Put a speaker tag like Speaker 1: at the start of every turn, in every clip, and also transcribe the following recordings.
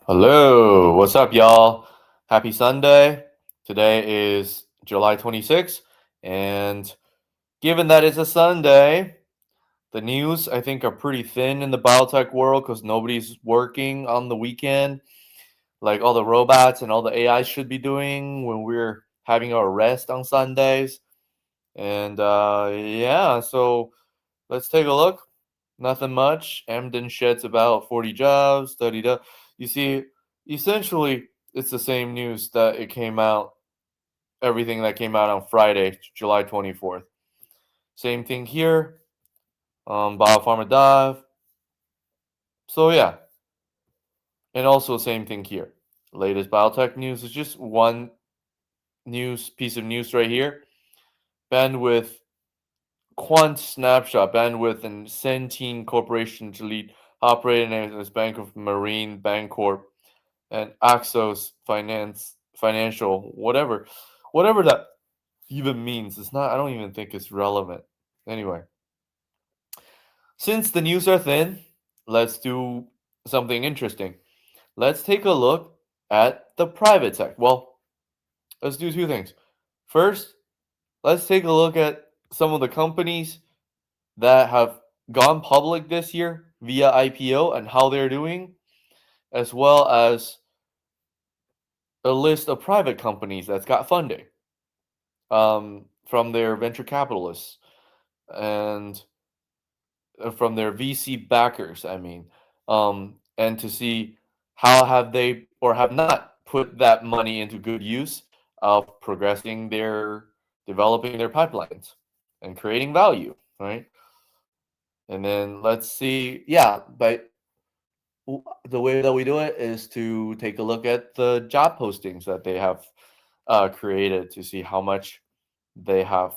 Speaker 1: Hello, what's up, y'all? Happy Sunday. Today is July 26th, and given that it's a Sunday, the news I think are pretty thin in the biotech world because nobody's working on the weekend like all the robots and all the AI should be doing when we're having our rest on Sundays. And yeah, so let's take a look. Nothing much. Emden sheds about 40 jobs. Study. You see, essentially, it's the same news that it came out, everything that came out on Friday, July 24th. Same thing here. Biopharma dive. So, yeah. And also, same thing here. Latest biotech news is just one piece of news right here. Bandwidth, Quant Snapshot, Bandwidth, and Centene Corporation to lead operating as Bank of Marine Bancorp and Axos Financial, whatever that even means. It's not. I don't even think it's relevant. Anyway, since the news are thin, let's do something interesting. Let's take a look at the private tech. Well, let's do two things. First, let's take a look at some of the companies that have gone public this year via IPO and how they're doing, as well as a list of private companies that's got funding from their venture capitalists and from their VC backers. I mean, and to see how have they or have not put that money into good use of progressing developing their pipelines and creating value, right? And then let's see, yeah, but the way that we do it is to take a look at the job postings that they have created to see how much they have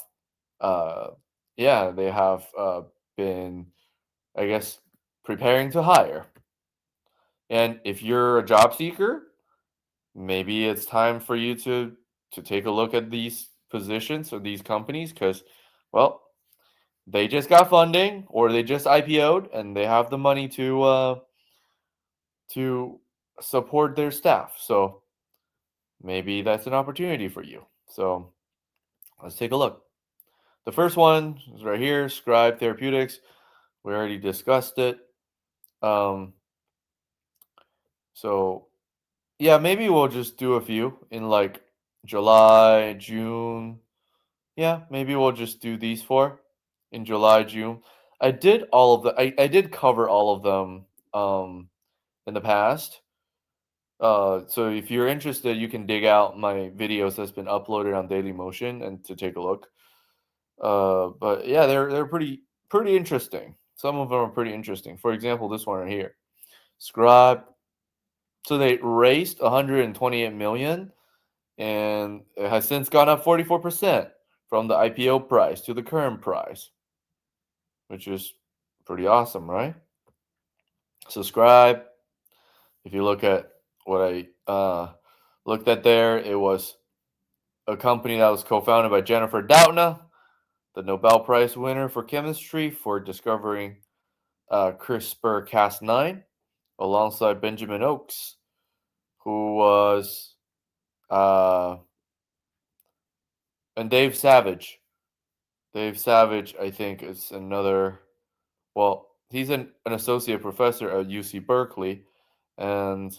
Speaker 1: uh yeah they have been, I guess, preparing to hire. And if you're a job seeker, maybe it's time for you to take a look at these positions or these companies because, well, they just got funding or they just IPO'd and they have the money to support their staff. So maybe that's an opportunity for you. So let's take a look. The first one is right here, Scribe Therapeutics. We already discussed it. Um, so yeah, maybe we'll just do a few in like July, June. Yeah, maybe we'll just do these four in July, June. I did cover all of them in the past. So if you're interested, you can dig out my videos that's been uploaded on Daily Motion and to take a look. But yeah, they're pretty interesting. Some of them are pretty interesting. For example, this one right here, Scribe. So they raised 128 million, and it has since gone up 44% from the IPO price to the current price, which is pretty awesome, right? Subscribe. If you look at what I looked at there, it was a company that was co-founded by Jennifer Doudna, the Nobel Prize winner for chemistry for discovering CRISPR-Cas9, alongside Benjamin Oaks, who was uh, and Dave Savage. Dave Savage, I think, is another. Well, he's an associate professor at UC Berkeley, and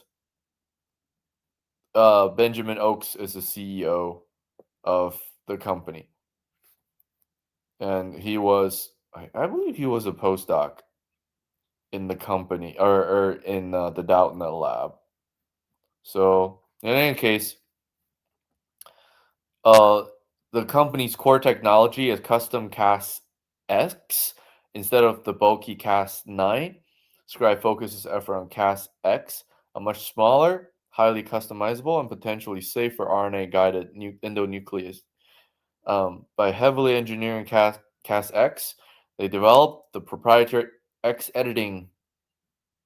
Speaker 1: Benjamin Oaks is the CEO of the company, and I believe he was a postdoc in the company or in the Doubtnut lab. So in any case, uh, the company's core technology is custom Cas X instead of the bulky Cas 9. Scribe focuses effort on Cas X, a much smaller, highly customizable, and potentially safer RNA guided endonuclease. By heavily engineering Cas X, they developed the proprietary X editing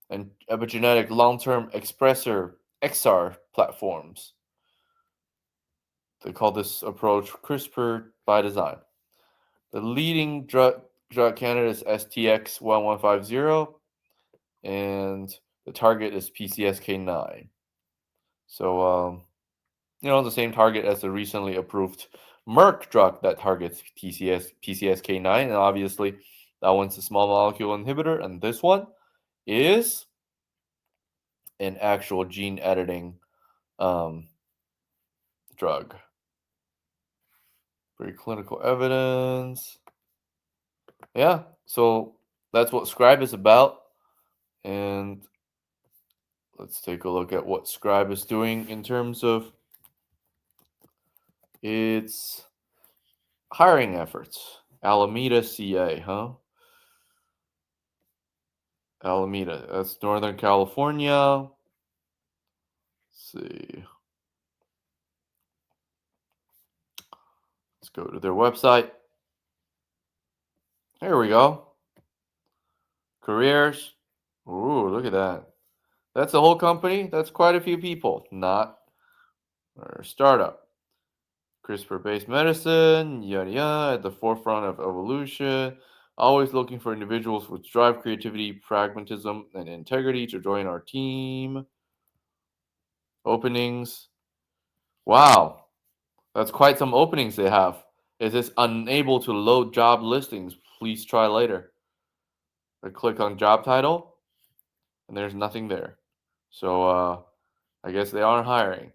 Speaker 1: and epigenetic long term expressor XR platforms. They call this approach CRISPR by design. The leading drug candidate is STX1150, and the target is PCSK9. So, the same target as the recently approved Merck drug that targets PCSK9, and obviously that one's a small molecule inhibitor, and this one is an actual gene editing um, drug. Preclinical evidence. Yeah, so that's what Scribe is about, and let's take a look at what Scribe is doing in terms of its hiring efforts. Alameda, CA, huh? Alameda, that's Northern California. Let's see. Let's go to their website. Here we go. Careers. Ooh, look at that. That's the whole company. That's quite a few people. Not a startup. CRISPR-based medicine, yada yada, at the forefront of evolution. Always looking for individuals with drive, creativity, pragmatism, and integrity to join our team. Openings. Wow, that's quite some openings they have. Is this unable to load job listings? Please try later. I click on job title, and there's nothing there. So I guess they aren't hiring.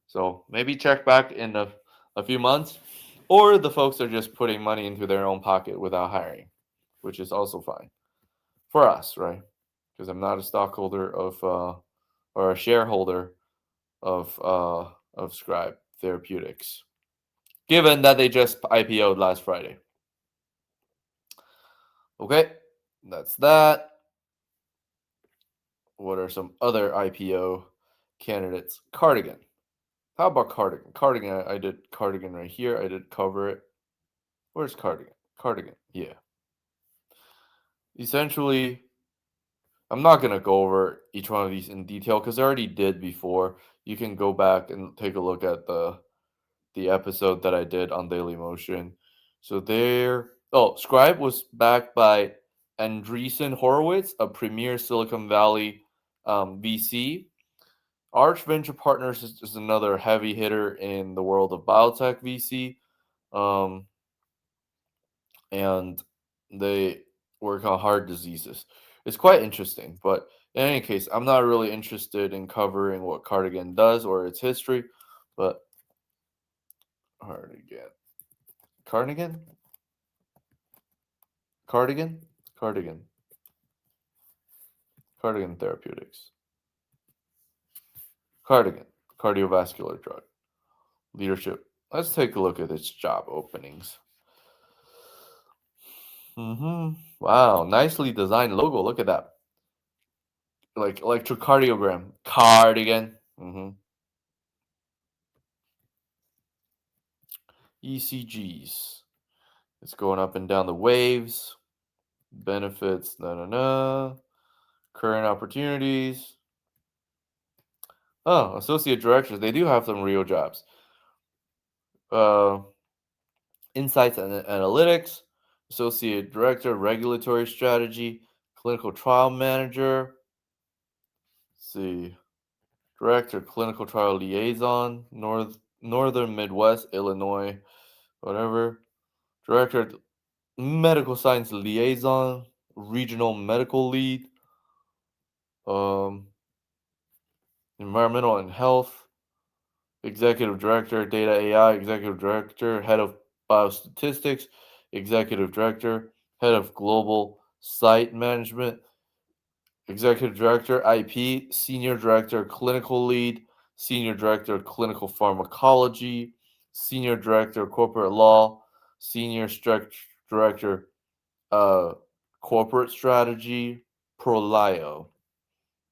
Speaker 1: So maybe check back in a few months, or the folks are just putting money into their own pocket without hiring, which is also fine for us, right? Because I'm not a stockholder of or a shareholder of Scribe Therapeutics, given that they just IPO'd last Friday. Okay, that's that. What are some other IPO candidates? Cardigan. How about Cardigan? Cardigan, I did Cardigan right here. I did cover it. Where's Cardigan? Cardigan, yeah. Essentially, I'm not going to go over each one of these in detail because I already did before. You can go back and take a look at the episode that I did on Daily Motion. So there, Scribe was backed by Andreessen Horowitz, a premier Silicon Valley VC. Arch Venture Partners is another heavy hitter in the world of biotech VC, um, and they work on heart diseases. It's quite interesting, but in any case, I'm not really interested in covering what Cardigan does or its history, but Cardigan, Cardigan, Cardigan, Cardigan, Cardigan Therapeutics, Cardigan, cardiovascular drug, leadership. Let's take a look at its job openings. Wow, nicely designed logo. Look at that. Like electrocardiogram. Cardigan. ECGs. It's going up and down the waves. Benefits. Current opportunities. Oh, associate directors. They do have some real jobs. Insights and analytics. Associate director, regulatory strategy, clinical trial manager. Let's see. Director, clinical trial liaison, Northern Midwest, Illinois, whatever. Director, medical science liaison, regional medical lead, um, environmental and health, executive director, data AI, executive director, head of biostatistics, executive director, head of global site management, executive director, IP, senior director, clinical lead, senior director, clinical pharmacology, senior director, corporate law, senior director, uh, corporate strategy, Prolio,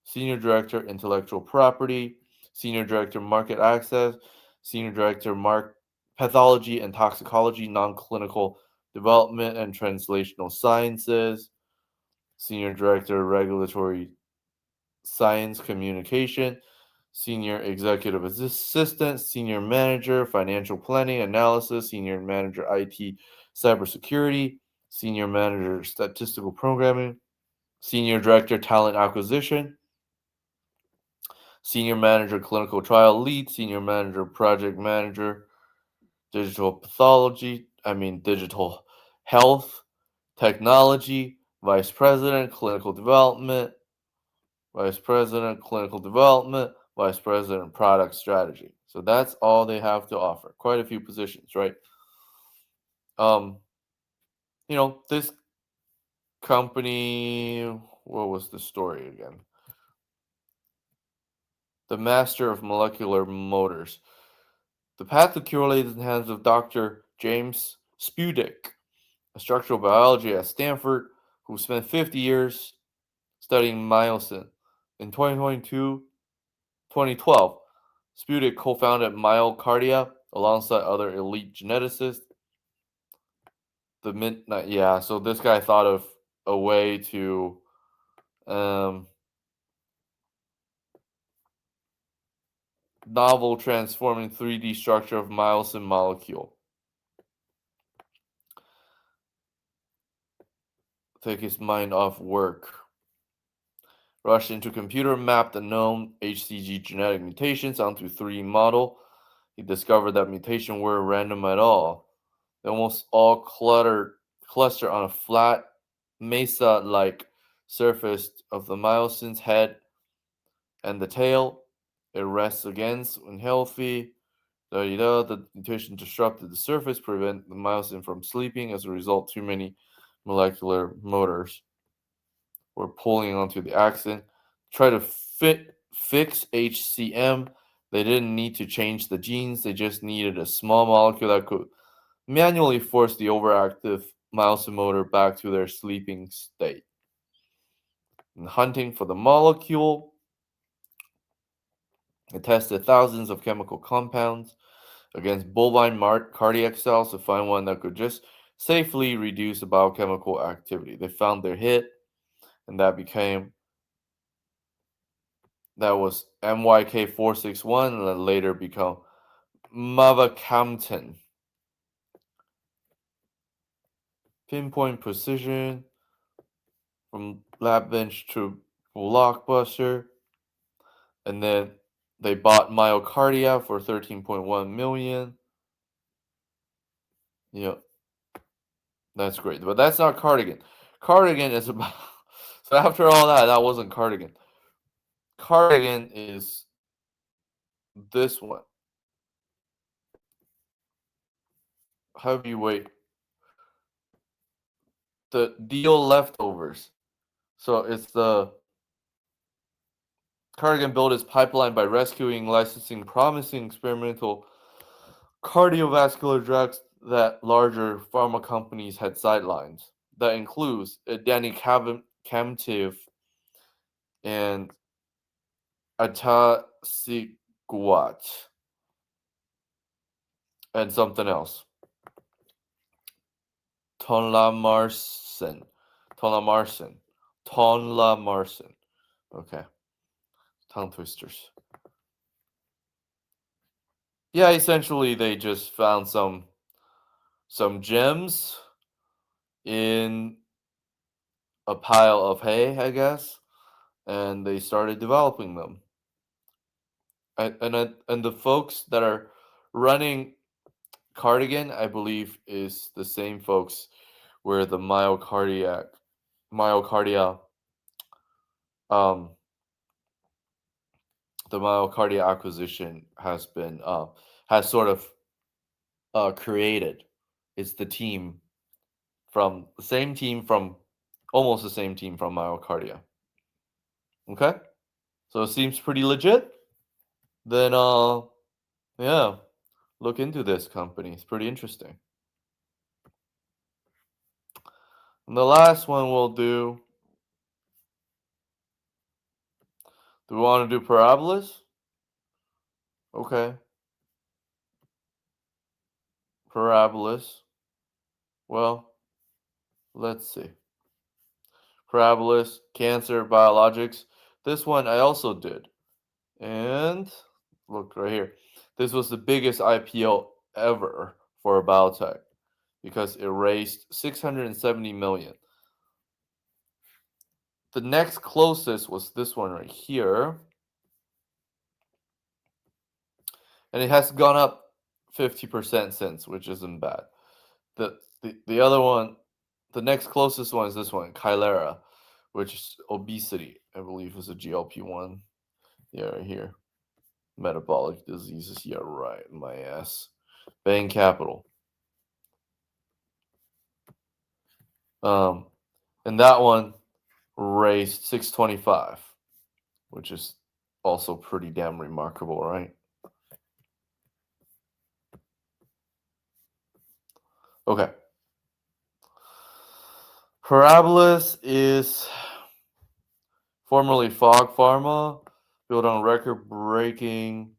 Speaker 1: senior director, intellectual property, senior director, market access, senior director, pathology and toxicology, non-clinical development and translational sciences, senior director, regulatory science communication, senior executive assistant, senior manager, financial planning analysis, senior manager, IT cybersecurity, senior manager, statistical programming, senior director, talent acquisition, Senior manager, clinical trial lead, senior manager, project manager, digital health, technology, vice president, clinical development, vice president, clinical development, vice president, product strategy. So that's all they have to offer. Quite a few positions, right? Um, this company, what was the story again? The master of molecular motors. The path to cure lays in the hands of Dr. James Spudick, a structural biologist at Stanford who spent 50 years studying myosin. In 2012, Spudick co-founded Myocardia alongside other elite geneticists. So this guy thought of a way to novel transforming 3D structure of myosin molecule. Take his mind off work. Rushed into computer, mapped the known HCG genetic mutations onto 3D model. He discovered that mutation weren't random at all. They almost all cluster on a flat mesa-like surface of the myosin's head and the tail. It rests against when healthy. The mutation disrupted the surface, prevent the myosin from sleeping. As a result, too many molecular motors were pulling onto the axon. Try to fix HCM. They didn't need to change the genes. They just needed a small molecule that could manually force the overactive myosin motor back to their sleeping state. In hunting for the molecule, they tested thousands of chemical compounds against bovine cardiac cells to find one that could just safely reduce the biochemical activity. They found their hit, and that was MYK461, and then later become mavacamten. Pinpoint precision from lab bench to blockbuster. And then they bought Myocardia for 13.1 million. That's great. But that's not Cardigan. Cardigan is about so after all that wasn't Cardigan. Cardigan is this one. Heavyweight. The deal leftovers. So it's the Cardigan built his pipeline by rescuing, licensing promising experimental cardiovascular drugs that larger pharma companies had sidelined. That includes Camtiv and Atasiquat and something else. Tonlamarsen. Okay. Tongue twisters. Yeah, essentially they just found some gems in a pile of hay, I guess, and they started developing them. And the folks that are running Cardigan, I believe, is the same folks where the myocardia the myocardia acquisition has sort of created. It's the team from the same team from almost the same team from myocardia. Okay, so it seems pretty legit. Then yeah, look into this company. It's pretty interesting. And the last one we'll do. Do we want to do Parabolas? Okay. Parabolas. Well, let's see. Parabolas, cancer, biologics. This one I also did. And look right here. This was the biggest IPO ever for a biotech because it raised 670 million. The next closest was this one right here. and it has gone up 50% since, which isn't bad. The other one, the next closest one is this one, Kylera, which is obesity. I believe is a GLP-1. Yeah, right here. Metabolic diseases. Yeah, right. My ass. Bain Capital. Um, and that one raised 625, which is also pretty damn remarkable, right? Okay. Parabolis is formerly Fog Pharma, built on record-breaking.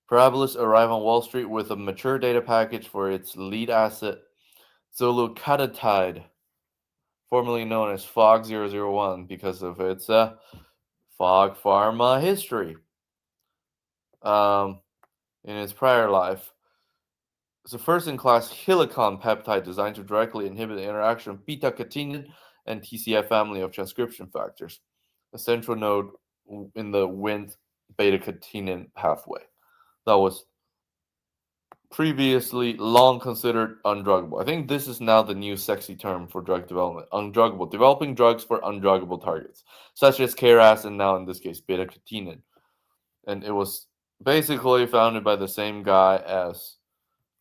Speaker 1: Parabolis arrived on Wall Street with a mature data package for its lead asset, zolocatotide, formerly known as FOG-001 because of its Fog Pharma history. In its prior life, it's a first-in-class helicon peptide designed to directly inhibit the interaction of beta-catenin and TCF family of transcription factors, a central node in the Wnt beta-catenin pathway that was previously long considered undruggable. I think this is now the new sexy term for drug development. Undruggable. Developing drugs for undruggable targets, such as KRAS and now in this case beta-catenin. And it was basically founded by the same guy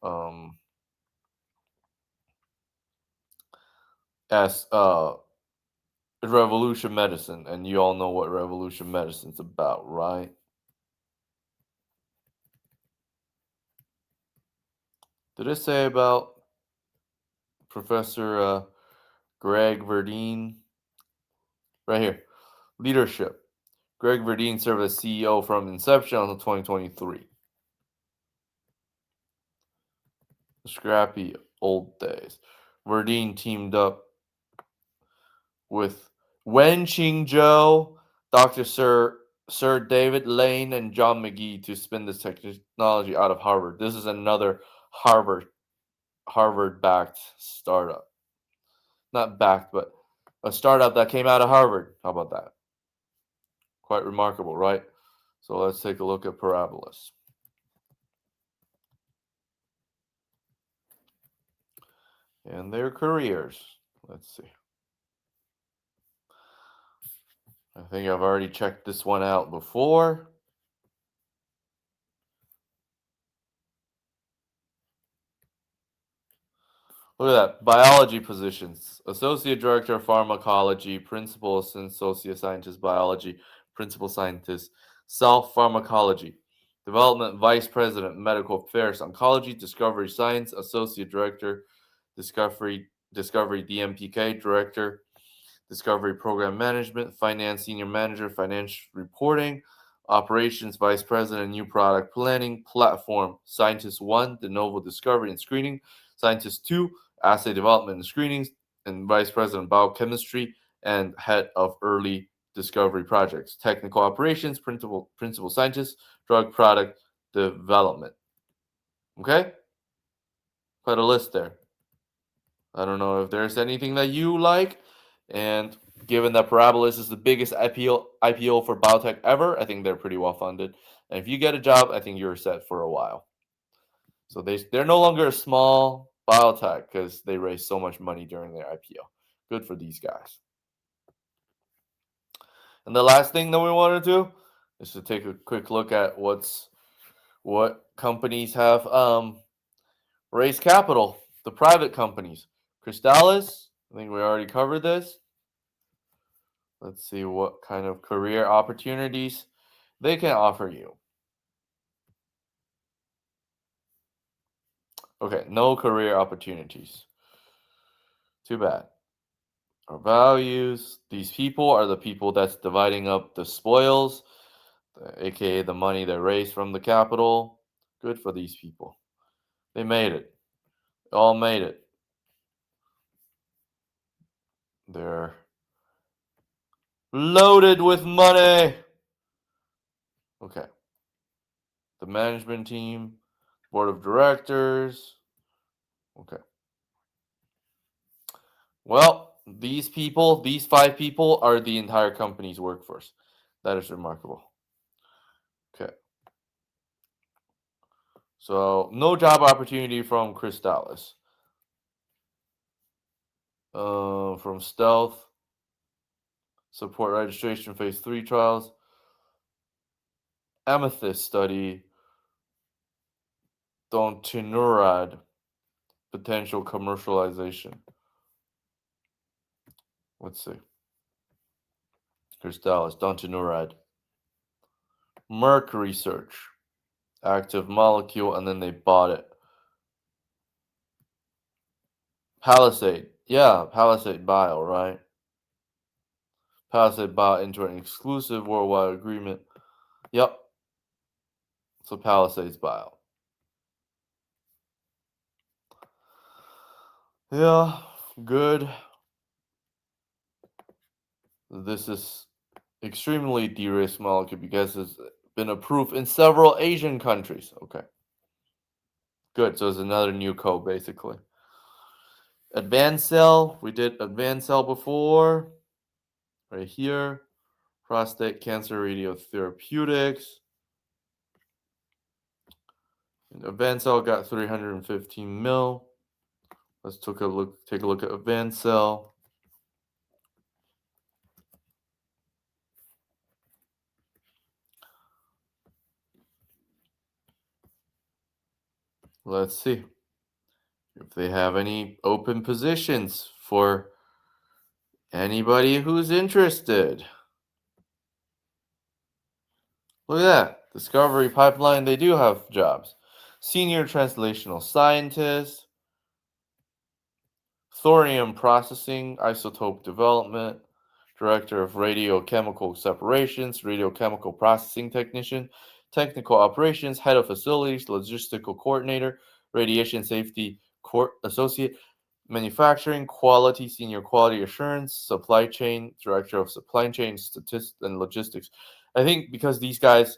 Speaker 1: um, as Revolution Medicine, and you all know what Revolution Medicine's about, right? Did it say about Professor Greg Verdine? Right here. Leadership. Greg Verdine served as CEO from inception until 2023. Scrappy old days. Verdine teamed up with Wen Qingzhou, Dr. Sir David Lane, and John McGee to spin this technology out of Harvard. This is another Harvard-backed startup. Not backed, but a startup that came out of Harvard. How about that? Quite remarkable, right? So let's take a look at Parabolis. And their careers. Let's see. I think I've already checked this one out before. Look at that. Biology positions. Associate Director of Pharmacology, Principal Associate Scientist Biology, Principal Scientist Cell Pharmacology. Development Vice President, Medical Affairs, Oncology, Discovery Science, Associate Director, Discovery DMPK, Director, Discovery Program Management, Finance Senior Manager, Financial Reporting, Operations Vice President, New Product Planning, Platform, Scientist 1, De Novo Discovery and Screening, Scientist 2, Assay Development and Screenings, and Vice President, Biochemistry, and Head of Early Discovery Projects, Technical Operations, Principal Scientist, Drug Product Development. Okay? Quite a list there. I don't know if there's anything that you like. And given that Parabolis is the biggest IPO for biotech ever, I think they're pretty well funded. And if you get a job, I think you're set for a while. So they're no longer a small biotech because they raised so much money during their IPO. Good for these guys. And the last thing that we want to do is to take a quick look at what companies have raised capital. The private companies. Crystalis, I think we already covered this. Let's see what kind of career opportunities they can offer you. Okay, no career opportunities. Too bad. Our values. These people are the people that's dividing up the spoils, aka the money they raised from the capital. Good for these people. They made it. All made it. They're loaded with money. Okay. The management team, board of directors. Okay. Well, these people, these 5 people, are the entire company's workforce. That is remarkable. Okay. So no job opportunity from Crystalis. From Stealth. Support registration phase 3 trials. Amethyst study. Dontinurad. Potential commercialization. Let's see. Crystalis. Dontinurad. Merck Research. Active molecule, and then they bought it. Palisade. Yeah, Palisade Bio, right? Palisade Bio into an exclusive worldwide agreement. Yep. So Palisades Bio. Yeah, good. This is extremely de-risked molecule because it's been approved in several Asian countries. Okay. Good. So it's another new code basically. Advanced cell. We did advanced cell before. Right here. Prostate cancer radiotherapeutics. Advanced cell got 315 mil. Let's take a look at advanced cell. Let's see if they have any open positions for anybody who's interested. Look at that. Discovery pipeline, they do have jobs. Senior translational scientist, thorium processing, isotope development, director of radiochemical separations, radiochemical processing technician, technical operations, head of facilities, logistical coordinator, radiation safety associate, manufacturing, quality, senior quality assurance, supply chain, director of supply chain, statistics, and logistics. I think because these guys,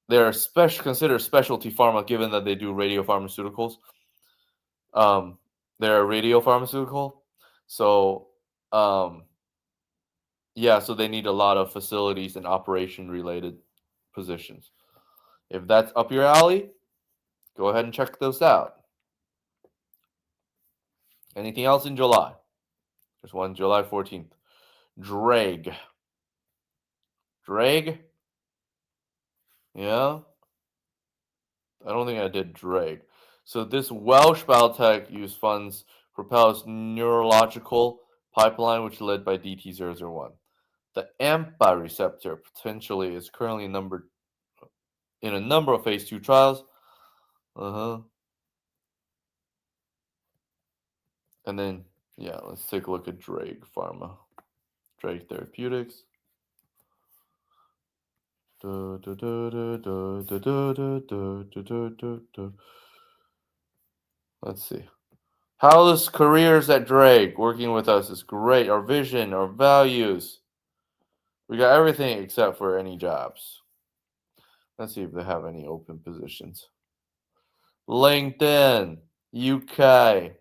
Speaker 1: they're considered specialty pharma, given that they do radiopharmaceuticals. Um, they're a radiopharmaceutical, so yeah, so they need a lot of facilities and operation related positions. If that's up your alley, go ahead and check those out. Anything else in July? There's one July 14th. Drag. Drag? Yeah? I don't think I did drag. So this Welsh Biotech used funds propels neurological pipeline, which led by DT001. The AMPA receptor potentially is currently numbered in a number of phase 2 trials. And then, yeah, let's take a look at Drake Pharma. Drake Therapeutics. Let's see. How's careers at Drake? Working with us is great. Our vision, our values. We got everything except for any jobs. Let's see if they have any open positions. LinkedIn, UK.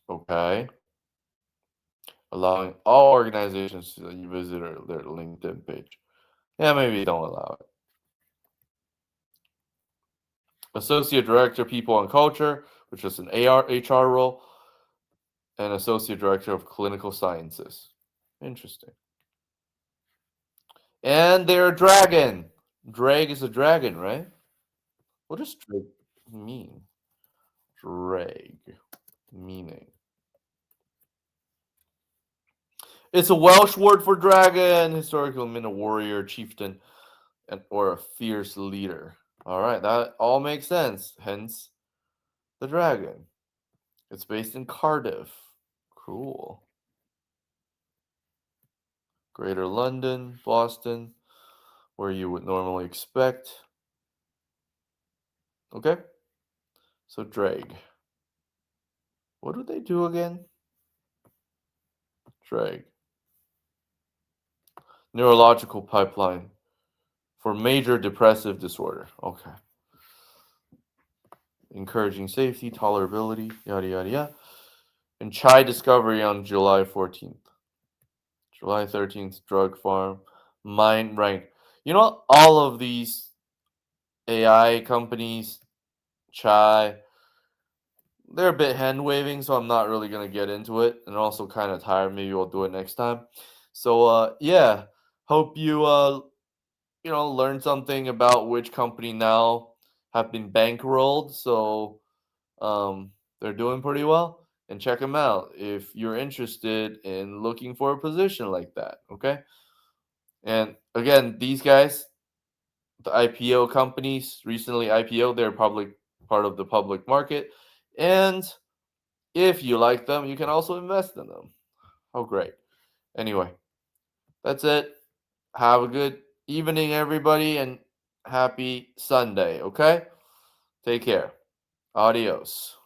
Speaker 1: Okay. Allowing all organizations to visit their LinkedIn page. Yeah, maybe don't allow it. Associate Director, People and Culture, which is an HR role, and Associate Director of Clinical Sciences. Interesting. And they're a dragon. Drag is a dragon, right? What does drag mean? Drag. Meaning. It's a Welsh word for dragon. Historically meant a warrior, chieftain, or a fierce leader. All right, that all makes sense. Hence, the dragon. It's based in Cardiff. Cool. Greater London, Boston, where you would normally expect. Okay. So drag. What do they do again? Drag. Neurological pipeline for major depressive disorder. Okay. Encouraging safety, tolerability, yada, yada, yada. And Chai discovery on July 14th. July 13th, drug farm, mind rank. You know, all of these AI companies, chai, they're a bit hand waving, so I'm not really gonna get into it. And also kind of tired. Maybe we'll do it next time. So yeah. Hope you learn something about which company now have been bankrolled. So they're doing pretty well. And check them out if you're interested in looking for a position like that. Okay. And again, these guys, the IPO companies recently IPO, they're public part of the public market. And if you like them, you can also invest in them. Oh, great. Anyway, that's it. Have a good evening, everybody, and happy Sunday, okay? Take care. Adios.